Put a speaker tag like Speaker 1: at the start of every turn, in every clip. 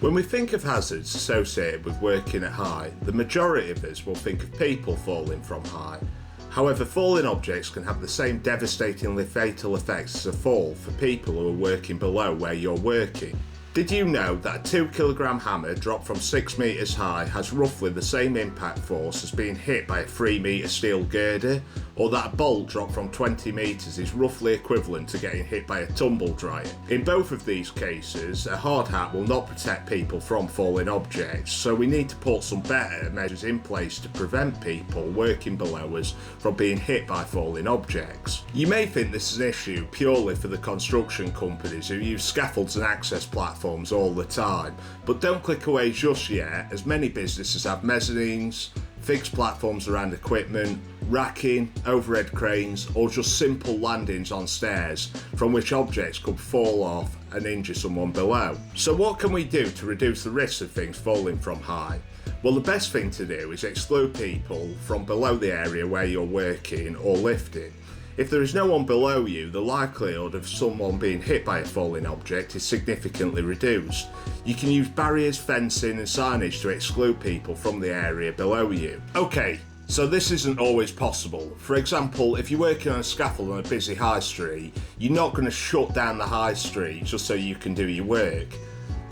Speaker 1: When we think of hazards associated with working at height, the majority of us will think of people falling from height. However, falling objects can have the same devastatingly fatal effects as a fall for people who are working below where you're working. Did you know that a 2 kilogram hammer dropped from 6 metres high has roughly the same impact force as being hit by a 3 metre steel girder? Or that a bolt dropped from 20 metres is roughly equivalent to getting hit by a tumble dryer? In both of these cases, a hard hat will not protect people from falling objects, so we need to put some better measures in place to prevent people working below us from being hit by falling objects. You may think this is an issue purely for the construction companies who use scaffolds and access platforms all the time, but don't click away just yet, as many businesses have mezzanines, fixed platforms around equipment, racking, overhead cranes, or just simple landings on stairs from which objects could fall off and injure someone below. So what can we do to reduce the risk of things falling from high? Well, the best thing to do is exclude people from below the area where you're working or lifting. If there is no one below you, the likelihood of someone being hit by a falling object is significantly reduced. You can use barriers, fencing and signage to exclude people from the area below you. Okay, so this isn't always possible. For example, if you're working on a scaffold on a busy high street, you're not going to shut down the high street just so you can do your work.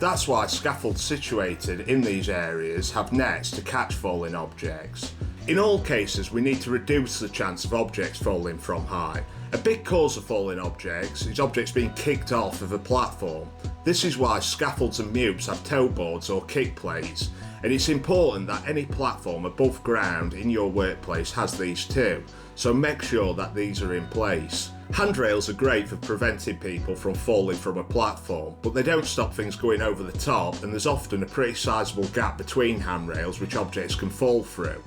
Speaker 1: That's why scaffolds situated in these areas have nets to catch falling objects. In all cases, we need to reduce the chance of objects falling from high. A big cause of falling objects is objects being kicked off of a platform. This is why scaffolds and mutes have toe boards or kick plates, and it's important that any platform above ground in your workplace has these too, so make sure that these are in place. Handrails are great for preventing people from falling from a platform, but they don't stop things going over the top, and there's often a pretty sizable gap between handrails which objects can fall through.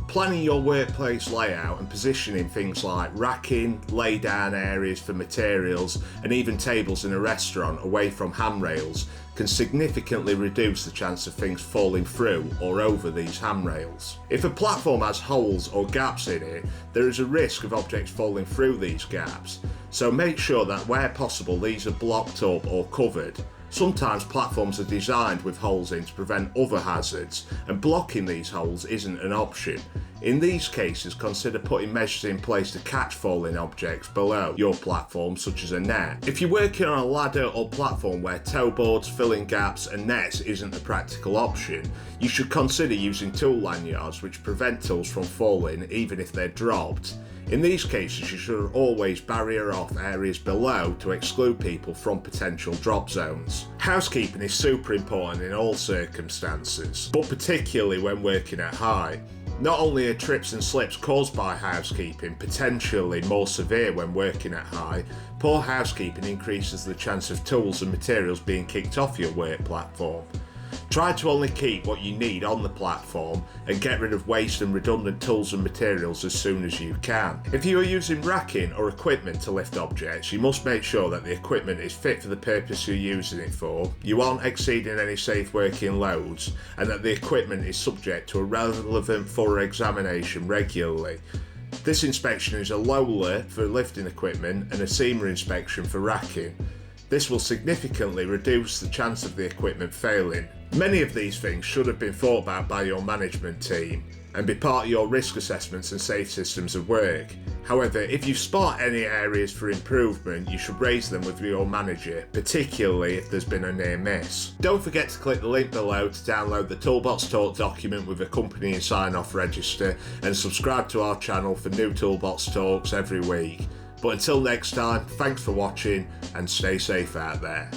Speaker 1: Planning your workplace layout and positioning things like racking, lay down areas for materials and even tables in a restaurant away from handrails can significantly reduce the chance of things falling through or over these handrails. If a platform has holes or gaps in it, there is a risk of objects falling through these gaps, so make sure that where possible these are blocked up or covered. Sometimes platforms are designed with holes in to prevent other hazards, and blocking these holes isn't an option. In these cases, consider putting measures in place to catch falling objects below your platform, such as a net. If you're working on a ladder or platform where toe boards, filling gaps and nets isn't a practical option, you should consider using tool lanyards which prevent tools from falling even if they're dropped. In these cases, you should always barrier off areas below to exclude people from potential drop zones. Housekeeping is super important in all circumstances, but particularly when working at height. Not only are trips and slips caused by housekeeping potentially more severe when working at height, poor housekeeping increases the chance of tools and materials being kicked off your work platform. Try to only keep what you need on the platform and get rid of waste and redundant tools and materials as soon as you can. If you are using racking or equipment to lift objects, you must make sure that the equipment is fit for the purpose you're using it for, you aren't exceeding any safe working loads, and that the equipment is subject to a relevant thorough examination regularly. This inspection is a lower for lifting equipment and a seamer inspection for racking. This will significantly reduce the chance of the equipment failing. Many of these things should have been thought about by your management team and be part of your risk assessments and safe systems of work. However, if you spot any areas for improvement, you should raise them with your manager, particularly if there's been a near miss. Don't forget to click the link below to download the Toolbox Talk document with accompanying sign-off register and subscribe to our channel for new Toolbox Talks every week. But until next time, thanks for watching and stay safe out there.